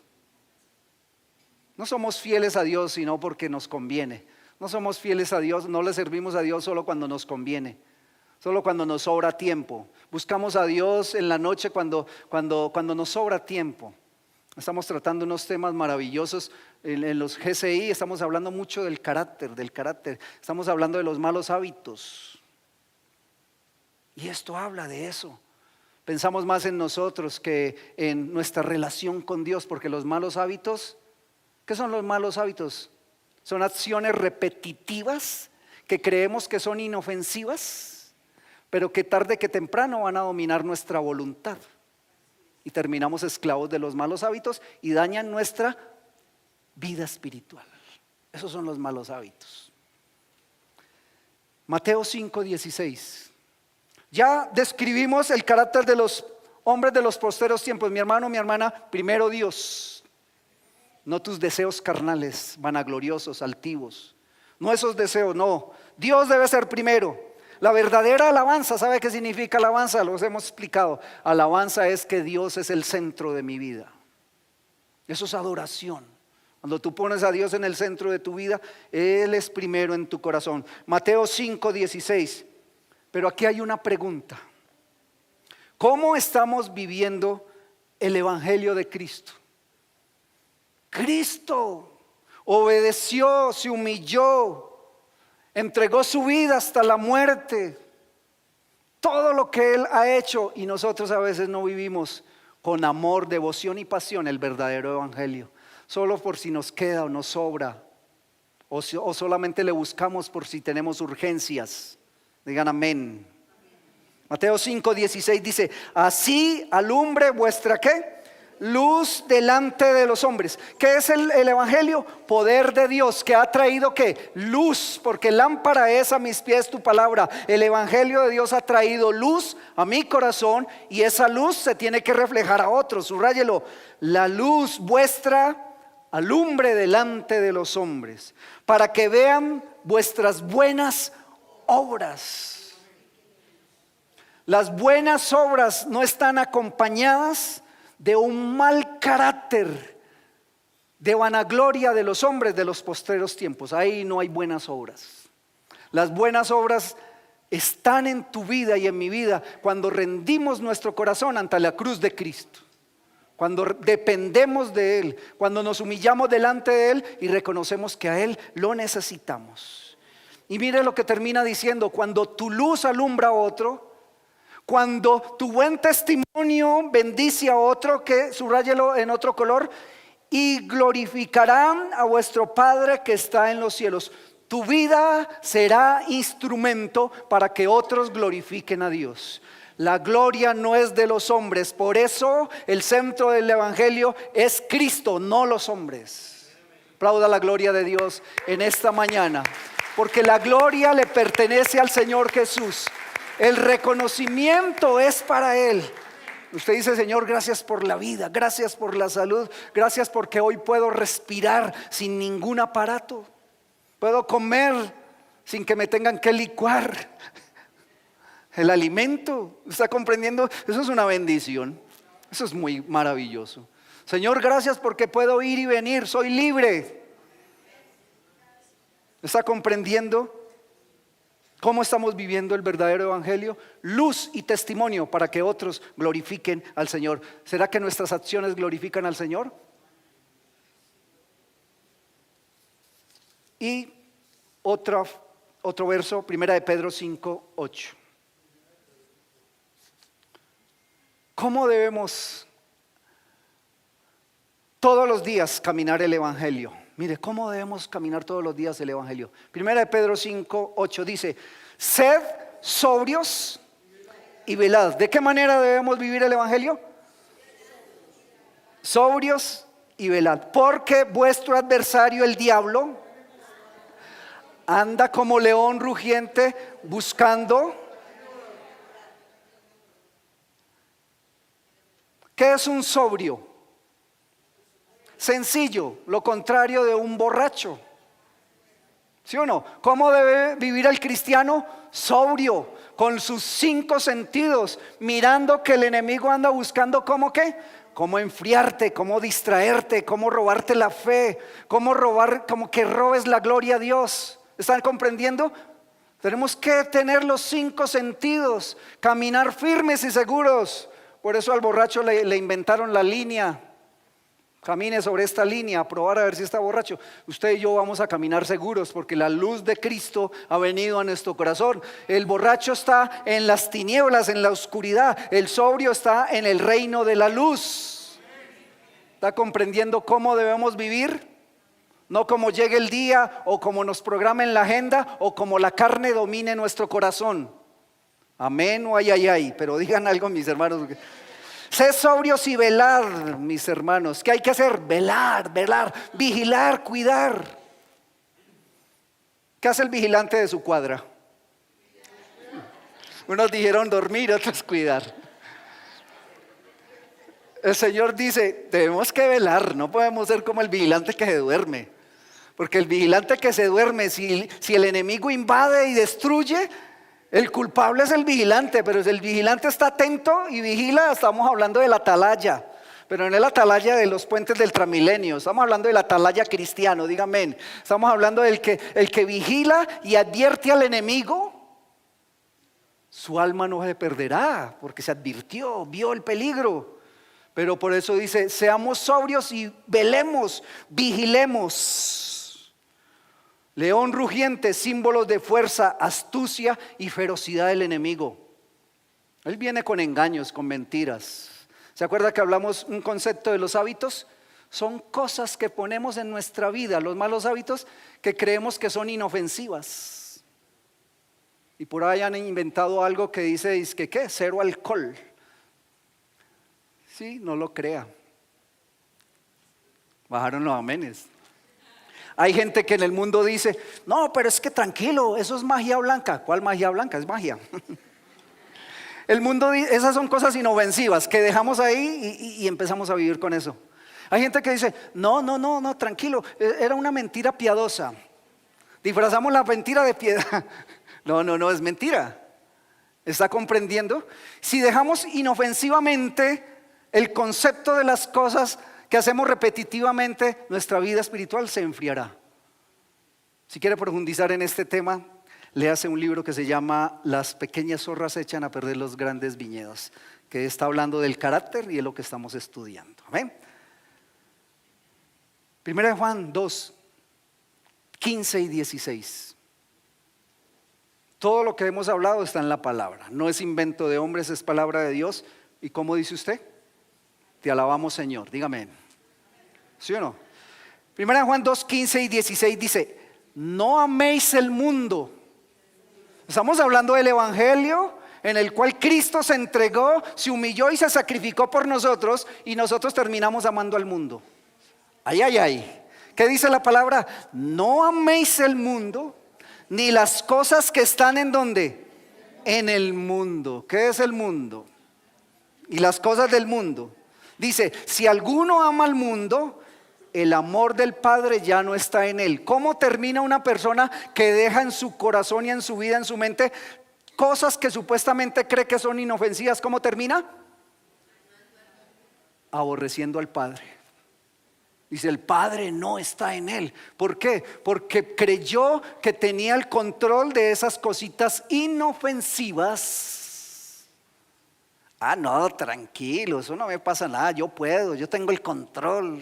No somos fieles a Dios sino porque nos conviene. No somos fieles a Dios, no le servimos a Dios solo cuando nos conviene, solo cuando nos sobra tiempo. Buscamos a Dios en la noche cuando nos sobra tiempo. Estamos tratando unos temas maravillosos en los GCI, estamos hablando mucho del carácter. Estamos hablando de los malos hábitos. Y esto habla de eso. Pensamos más en nosotros que en nuestra relación con Dios, porque los malos hábitos, ¿qué son los malos hábitos? Son acciones repetitivas que creemos que son inofensivas, pero que tarde que temprano van a dominar nuestra voluntad. Y terminamos esclavos de los malos hábitos y dañan nuestra vida espiritual. Esos son los malos hábitos. Mateo 5:16. Ya describimos el carácter de los hombres de los posteros tiempos. Mi hermano, mi hermana, primero Dios. No tus deseos carnales, vanagloriosos, altivos. No esos deseos, no. Dios debe ser primero. La verdadera alabanza, ¿sabe qué significa alabanza? Los hemos explicado. Alabanza es que Dios es el centro de mi vida. Eso es adoración. Cuando tú pones a Dios en el centro de tu vida, Él es primero en tu corazón. Mateo 5:16. Pero aquí hay una pregunta. ¿Cómo estamos viviendo el evangelio de Cristo? Cristo obedeció, se humilló, entregó su vida hasta la muerte. Todo lo que Él ha hecho, y nosotros a veces no vivimos con amor, devoción y pasión el verdadero evangelio. Solo por si nos queda o nos sobra, o solamente le buscamos por si tenemos urgencias. Digan amén. Mateo 5:16 dice, así alumbre vuestra ¿qué? Luz delante de los hombres. ¿Qué es el evangelio? Poder de Dios que ha traído ¿qué? Luz, porque lámpara es a mis pies tu palabra. El evangelio de Dios ha traído luz a mi corazón y esa luz se tiene que reflejar a otros. Subráyelo. La luz vuestra alumbre delante de los hombres, para que vean vuestras buenas obras. Las buenas obras no están acompañadas de un mal carácter, de vanagloria de los hombres de los postreros tiempos. Ahí no hay buenas obras. Las buenas obras están en tu vida y en mi vida cuando rendimos nuestro corazón ante la cruz de Cristo, cuando dependemos de Él, cuando nos humillamos delante de Él y reconocemos que a Él lo necesitamos. Y mire lo que termina diciendo: cuando tu luz alumbra a otro, cuando tu buen testimonio bendice a otro, que subráyelo en otro color, y glorificarán a vuestro Padre que está en los cielos. Tu vida será instrumento para que otros glorifiquen a Dios. La gloria no es de los hombres, por eso el centro del evangelio es Cristo, no los hombres. Aplauda la gloria de Dios en esta mañana, porque la gloria le pertenece al Señor Jesús. El reconocimiento es para Él. Usted dice: Señor, gracias por la vida, gracias por la salud, gracias porque hoy puedo respirar sin ningún aparato, puedo comer sin que me tengan que licuar el alimento. ¿Está comprendiendo? Eso es una bendición, eso es muy maravilloso. Señor, gracias porque puedo ir y venir, soy libre. ¿Está comprendiendo cómo estamos viviendo el verdadero evangelio? Luz y testimonio para que otros glorifiquen al Señor. ¿Será que nuestras acciones glorifican al Señor? Y otro verso, primera de Pedro 5:8. ¿Cómo debemos todos los días caminar el evangelio? Mire, ¿cómo debemos caminar todos los días el evangelio? Primera de Pedro 5:8 dice: sed sobrios y velad. ¿De qué manera debemos vivir el evangelio? Sobrios y velad. Porque vuestro adversario, el diablo, anda como león rugiente buscando. ¿Qué es un sobrio? Sencillo, lo contrario de un borracho. ¿Sí o no? ¿Cómo debe vivir el cristiano? Sobrio, con sus 5 sentidos, mirando que el enemigo anda buscando ¿cómo qué? Cómo enfriarte, cómo distraerte, cómo robarte la fe, cómo robar, como que robes la gloria a Dios. ¿Están comprendiendo? Tenemos que tener los 5 sentidos, caminar firmes y seguros. Por eso al borracho le inventaron la línea. Camine sobre esta línea, a probar a ver si está borracho. Usted y yo vamos a caminar seguros porque la luz de Cristo ha venido a nuestro corazón. El borracho está en las tinieblas, en la oscuridad. El sobrio está en el reino de la luz. ¿Está comprendiendo cómo debemos vivir? No como llegue el día, o como nos programa en la agenda, o como la carne domine nuestro corazón. Amén o ay, ay, ay. Pero digan algo, mis hermanos. Sed sobrios y velad, mis hermanos. ¿Qué hay que hacer? Velar, vigilar, cuidar. ¿Qué hace el vigilante de su cuadra? Unos dijeron dormir, otros cuidar. El Señor dice: tenemos que velar, no podemos ser como el vigilante que se duerme. Porque el vigilante que se duerme, si el enemigo invade y destruye, el culpable es el vigilante. Pero si el vigilante está atento y vigila, estamos hablando de la atalaya. Pero no es la atalaya de los puentes del Transmilenio, estamos hablando de la atalaya cristiano, dígame. Estamos hablando del que el que vigila y advierte al enemigo, su alma no se perderá, porque se advirtió, vio el peligro. Pero por eso dice: seamos sobrios y velemos, vigilemos. León rugiente, símbolos de fuerza, astucia y ferocidad del enemigo. Él viene con engaños, con mentiras. ¿Se acuerda que hablamos un concepto de los hábitos? Son cosas que ponemos en nuestra vida, los malos hábitos, que creemos que son inofensivas. Y por ahí han inventado algo que dice, ¿qué? Cero alcohol. Sí, no lo crea. Bajaron los amenes. Hay gente que en el mundo dice: no, pero es que tranquilo, eso es magia blanca. ¿Cuál magia blanca? Es magia. El mundo dice, esas son cosas inofensivas que dejamos ahí y empezamos a vivir con eso. Hay gente que dice: no, tranquilo, era una mentira piadosa. Disfrazamos la mentira de piedad. No, es mentira. ¿Está comprendiendo? Si dejamos inofensivamente el concepto de las cosas que hacemos repetitivamente, nuestra vida espiritual se enfriará. Si quiere profundizar en este tema, léase un libro que se llama Las pequeñas zorras echan a perder los grandes viñedos, que está hablando del carácter y es lo que estamos estudiando. ¿Amén? Primera de Juan 2, 15 y 16. Todo lo que hemos hablado está en la palabra. No es invento de hombres, es palabra de Dios. ¿Y cómo dice usted? Te alabamos, Señor. Dígame. ¿Sí o no? Primera de Juan 2, 15 y 16 dice: no améis el mundo. Estamos hablando del evangelio en el cual Cristo se entregó, se humilló y se sacrificó por nosotros, y nosotros terminamos amando al mundo. Ay, ay, ay. ¿Qué dice la palabra? No améis el mundo, ni las cosas que están en ¿dónde? En el mundo. ¿Qué es el mundo? Y las cosas del mundo. Dice, si alguno ama al mundo, el amor del Padre ya no está en él. ¿Cómo termina una persona que deja en su corazón y en su vida, en su mente, cosas que supuestamente cree que son inofensivas? ¿Cómo termina? Aborreciendo al Padre. Dice, el Padre no está en él. ¿Por qué? Porque creyó que tenía el control de esas cositas inofensivas. Ah, no, tranquilo, eso no me pasa nada, yo puedo, yo tengo el control.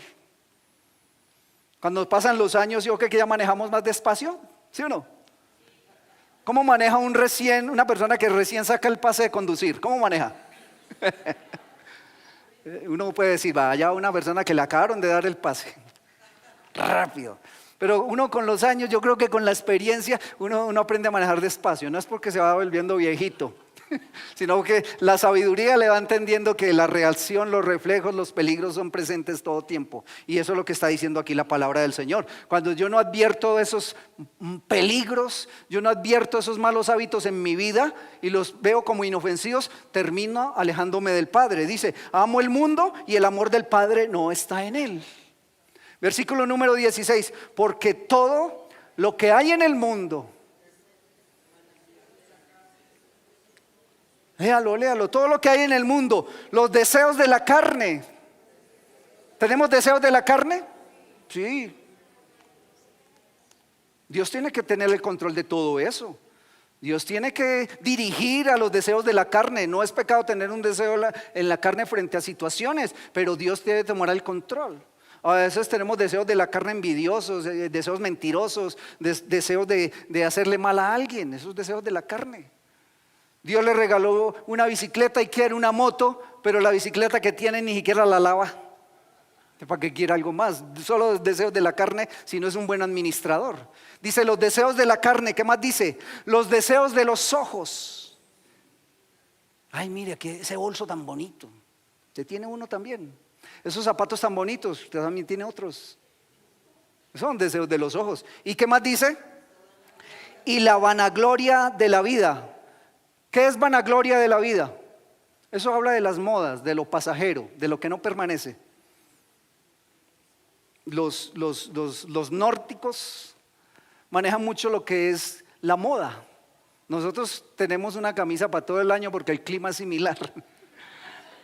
Cuando pasan los años, yo creo que ya manejamos más despacio, ¿sí o no? ¿Cómo maneja una persona que recién saca el pase de conducir? ¿Cómo maneja? Uno puede decir, vaya una persona que le acabaron de dar el pase, rápido. Pero uno con los años, yo creo que con la experiencia, uno aprende a manejar despacio. No es porque se va volviendo viejito, sino que la sabiduría le va entendiendo que la reacción, los reflejos, los peligros son presentes todo tiempo. Y eso es lo que está diciendo aquí la palabra del Señor. Cuando yo no advierto esos peligros, yo no advierto esos malos hábitos en mi vida y los veo como inofensivos, termino alejándome del Padre. Dice, amo el mundo y el amor del Padre no está en él. Versículo número 16, porque todo lo que hay en el mundo, léalo, todo lo que hay en el mundo, los deseos de la carne. ¿Tenemos deseos de la carne? Sí. Dios tiene que tener el control de todo eso. Dios tiene que dirigir a los deseos de la carne. No es pecado tener un deseo en la carne frente a situaciones, pero Dios debe tomar el control. A veces tenemos deseos de la carne envidiosos, deseos mentirosos, deseos de hacerle mal a alguien, esos deseos de la carne. Dios le regaló una bicicleta y quiere una moto, pero la bicicleta que tiene ni siquiera la lava. ¿Para qué quiere algo más? Solo los deseos de la carne, si no es un buen administrador. Dice los deseos de la carne, ¿qué más dice? Los deseos de los ojos. Ay, mire, que ese bolso tan bonito. Usted tiene uno también. Esos zapatos tan bonitos, usted también tiene otros. Son deseos de los ojos. ¿Y qué más dice? Y la vanagloria de la vida. ¿Qué es vanagloria de la vida? Eso habla de las modas, de lo pasajero, de lo que no permanece. Los nórdicos manejan mucho lo que es la moda. Nosotros tenemos una camisa para todo el año porque el clima es similar.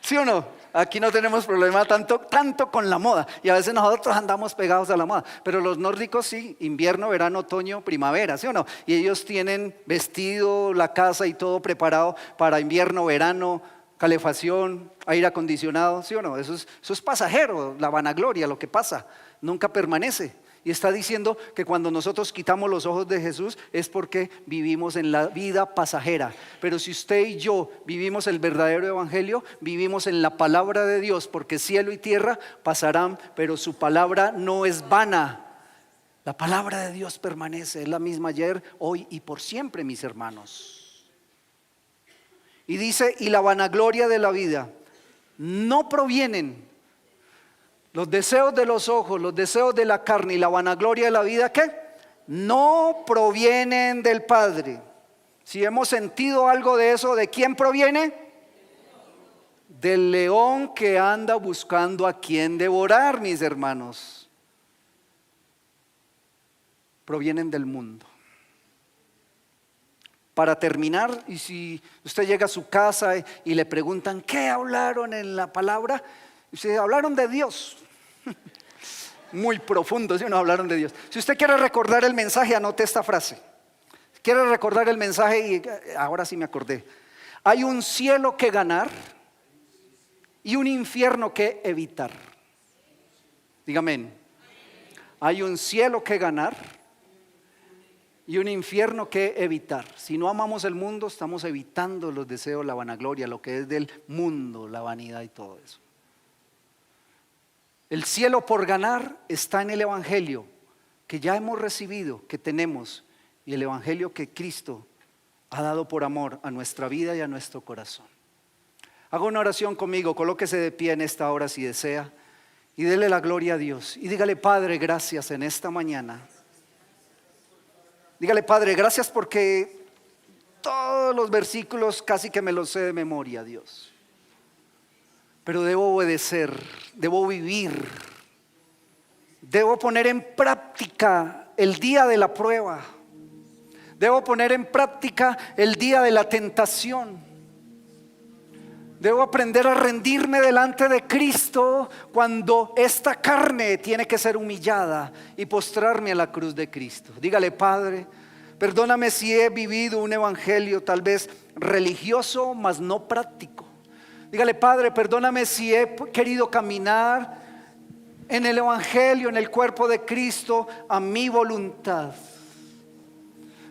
¿Sí o no? Aquí no tenemos problema tanto con la moda. Y a veces nosotros andamos pegados a la moda. Pero los nórdicos sí, invierno, verano, otoño, primavera, ¿sí o no? Y ellos tienen vestido, la casa y todo preparado para invierno, verano, calefacción, aire acondicionado, ¿sí o no? Eso es pasajero, la vanagloria, lo que pasa, nunca permanece. Y está diciendo que cuando nosotros quitamos los ojos de Jesús es porque vivimos en la vida pasajera. Pero si usted y yo vivimos el verdadero evangelio, vivimos en la palabra de Dios, porque cielo y tierra pasarán, pero su palabra no es vana. La palabra de Dios permanece, es la misma ayer, hoy y por siempre, mis hermanos. Y dice, y la vanagloria de la vida no provienen. Los deseos de los ojos, los deseos de la carne y la vanagloria de la vida, ¿qué? No provienen del Padre. Si hemos sentido algo de eso, ¿de quién proviene? Del león que anda buscando a quien devorar, mis hermanos. Provienen del mundo. para terminar, y si usted llega a su casa y le preguntan, ¿qué hablaron en la palabra? Dice, hablaron de Dios. Muy profundo, si no hablaron de Dios. Si usted quiere recordar el mensaje, anote esta frase. Quiere recordar el mensaje y ahora sí me acordé. Hay un cielo que ganar y un infierno que evitar. Dígame amén. Hay un cielo que ganar y un infierno que evitar. Si no amamos el mundo, estamos evitando los deseos, la vanagloria, lo que es del mundo, la vanidad y todo eso. El cielo por ganar está en el evangelio que ya hemos recibido, que tenemos, y el evangelio que Cristo ha dado por amor a nuestra vida y a nuestro corazón. Haga una oración conmigo, colóquese de pie en esta hora si desea y dele la gloria a Dios y dígale: Padre, gracias en esta mañana. Dígale: Padre, gracias porque todos los versículos casi que me los sé de memoria, Dios. Pero debo obedecer, debo vivir, debo poner en práctica el día de la prueba, debo poner en práctica el día de la tentación. Debo aprender a rendirme delante de Cristo cuando esta carne tiene que ser humillada y postrarme a la cruz de Cristo. Dígale: Padre, perdóname si he vivido un evangelio tal vez religioso, mas no práctico. Dígale: Padre, perdóname si he querido caminar en el evangelio, en el cuerpo de Cristo, a mi voluntad.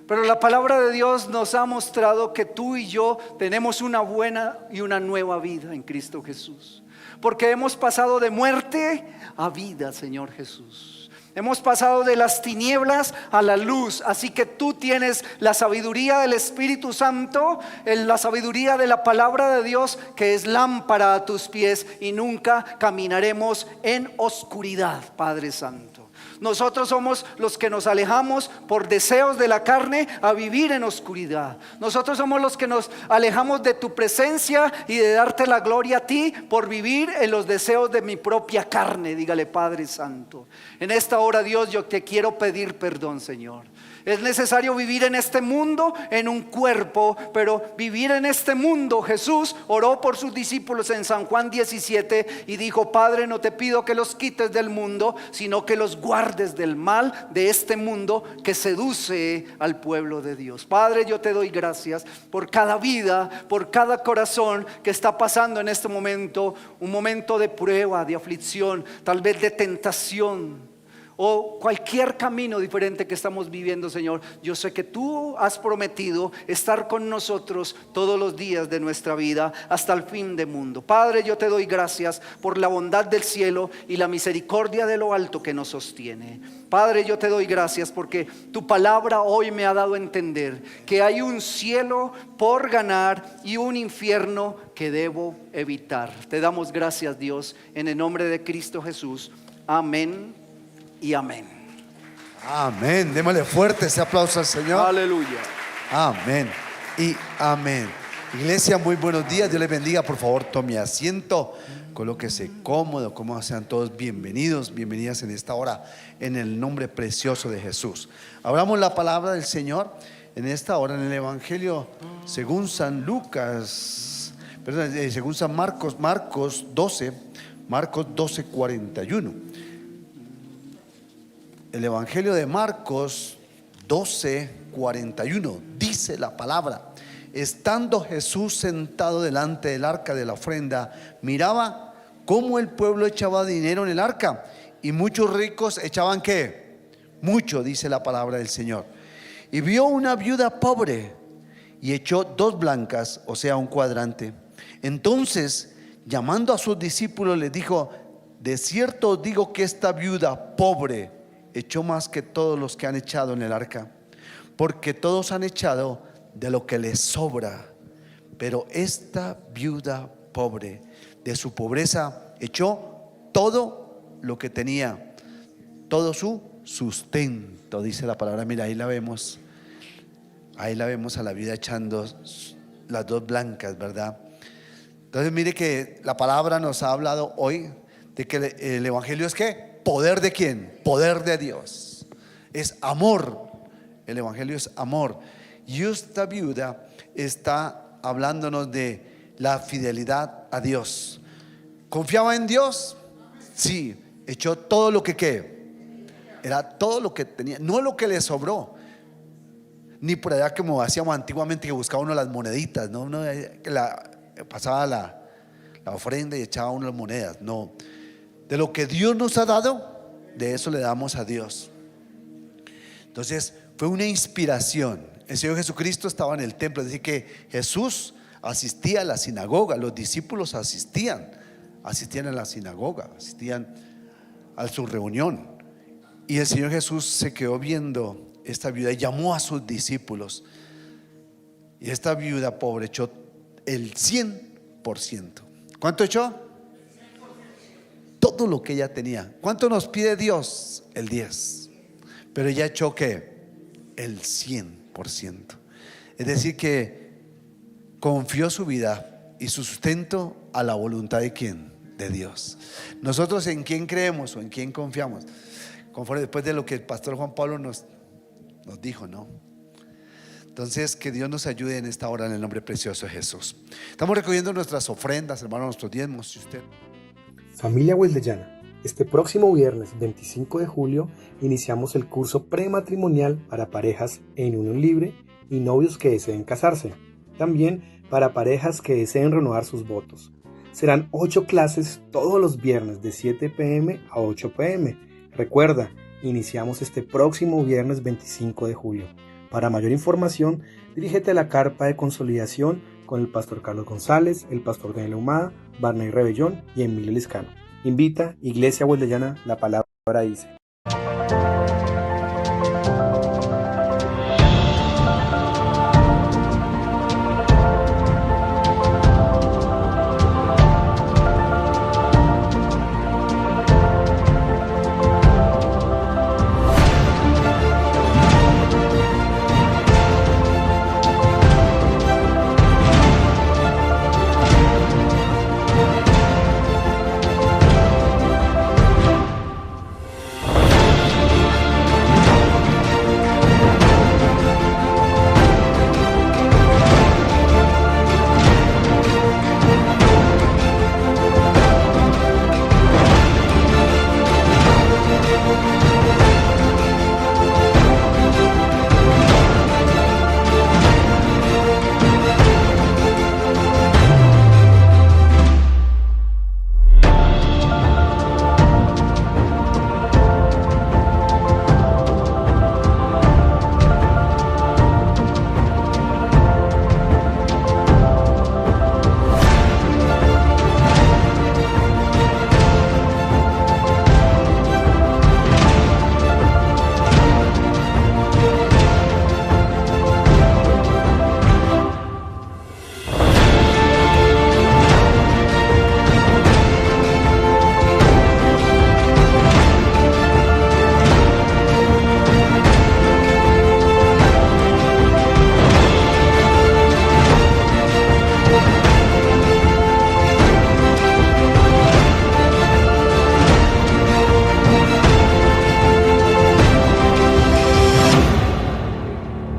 Pero la palabra de Dios nos ha mostrado que tú y yo tenemos una buena y una nueva vida en Cristo Jesús. Porque hemos pasado de muerte a vida, Señor Jesús. Hemos pasado de las tinieblas a la luz. Así que tú tienes la sabiduría del Espíritu Santo, la sabiduría de la palabra de Dios, que es lámpara a tus pies, y nunca caminaremos en oscuridad, Padre Santo. Nosotros somos los que nos alejamos por deseos de la carne a vivir en oscuridad. Nosotros somos los que nos alejamos de tu presencia y de darte la gloria a ti por vivir en los deseos de mi propia carne. Dígale: Padre Santo, en esta hora, Dios, yo te quiero pedir perdón, Señor. Es necesario vivir en este mundo en un cuerpo, pero vivir en este mundo. Jesús oró por sus discípulos en San Juan 17 y dijo: Padre, no te pido que los quites del mundo, sino que los guardes del mal de este mundo que seduce al pueblo de Dios. Padre, yo te doy gracias por cada vida, por cada corazón que está pasando en este momento, un momento de prueba, de aflicción, tal vez de tentación, o cualquier camino diferente que estamos viviendo, Señor. Yo sé que tú has prometido estar con nosotros todos los días de nuestra vida hasta el fin del mundo. Padre, yo te doy gracias por la bondad del cielo y la misericordia de lo alto que nos sostiene. Padre, yo te doy gracias porque tu palabra hoy me ha dado a entender que hay un cielo por ganar y un infierno que debo evitar. Te damos gracias, Dios, en el nombre de Cristo Jesús. Amén y amén. Amén. Démosle fuerte ese aplauso al Señor. Aleluya. Amén y amén. Iglesia, muy buenos días. Dios les bendiga. Por favor, tome asiento, colóquese cómodo. Como sean todos bienvenidos, bienvenidas en esta hora, en el nombre precioso de Jesús. Hablamos la palabra del Señor en esta hora en el Evangelio según San Lucas, perdón, según San Marcos, Marcos 12, 41. El Evangelio de Marcos 12, 41 dice la palabra: estando Jesús sentado delante del arca de la ofrenda, miraba cómo el pueblo echaba dinero en el arca, y muchos ricos echaban ¿qué? Mucho, dice la palabra del Señor. Y vio una viuda pobre y echó 2 blancas, o sea, un cuadrante. Entonces, llamando a sus discípulos, les dijo: de cierto os digo que esta viuda pobre echó más que todos los que han echado en el arca, porque todos han echado de lo que les sobra, pero esta viuda pobre de su pobreza echó todo lo que tenía, todo su sustento, dice la palabra. Mira, ahí la vemos a la viuda echando las 2 blancas, ¿verdad? Entonces mire que la palabra nos ha hablado hoy de que el evangelio es ¿qué? ¿Poder de quién? Poder de Dios. Es amor. El evangelio es amor. Y esta viuda está hablándonos de la fidelidad a Dios. ¿Confiaba en Dios? Sí. Echó todo lo que era todo lo que tenía, no lo que le sobró. Ni por allá como hacíamos antiguamente, que buscaba uno las moneditas, ¿no? Uno pasaba la ofrenda y echaba uno las monedas. No, de lo que Dios nos ha dado, de eso le damos a Dios. Entonces fue una inspiración. El Señor Jesucristo estaba en el templo, es decir que Jesús asistía a la sinagoga, los discípulos asistían a la sinagoga, asistían a su reunión. Y el Señor Jesús se quedó viendo esta viuda y llamó a sus discípulos. Y esta viuda pobre echó el 100%. ¿Cuánto echó? Todo lo que ella tenía. ¿Cuánto nos pide Dios? El 10%. Pero ella echó ¿qué? El 100%. Es decir que confió su vida y su sustento a la voluntad de ¿quién? De Dios. Nosotros ¿en quién creemos o en quién confiamos? Conforme después de lo que el pastor Juan Pablo nos dijo, ¿no? Entonces que Dios nos ayude en esta hora en el nombre precioso de Jesús. Estamos recogiendo nuestras ofrendas, hermanos, nuestros diezmos. Si usted... Familia Huildellana, este próximo viernes 25 de julio iniciamos el curso prematrimonial para parejas en unión libre y novios que deseen casarse. También para parejas que deseen renovar sus votos. Serán 8 clases todos los viernes de 7 p.m. a 8 p.m. Recuerda, iniciamos este próximo viernes 25 de julio. Para mayor información, dirígete a la carpa de consolidación con el pastor Carlos González, el pastor Daniel Ahumada, Barney Rebellón y Emilio Liscano. Invita Iglesia Huildellana, la palabra dice.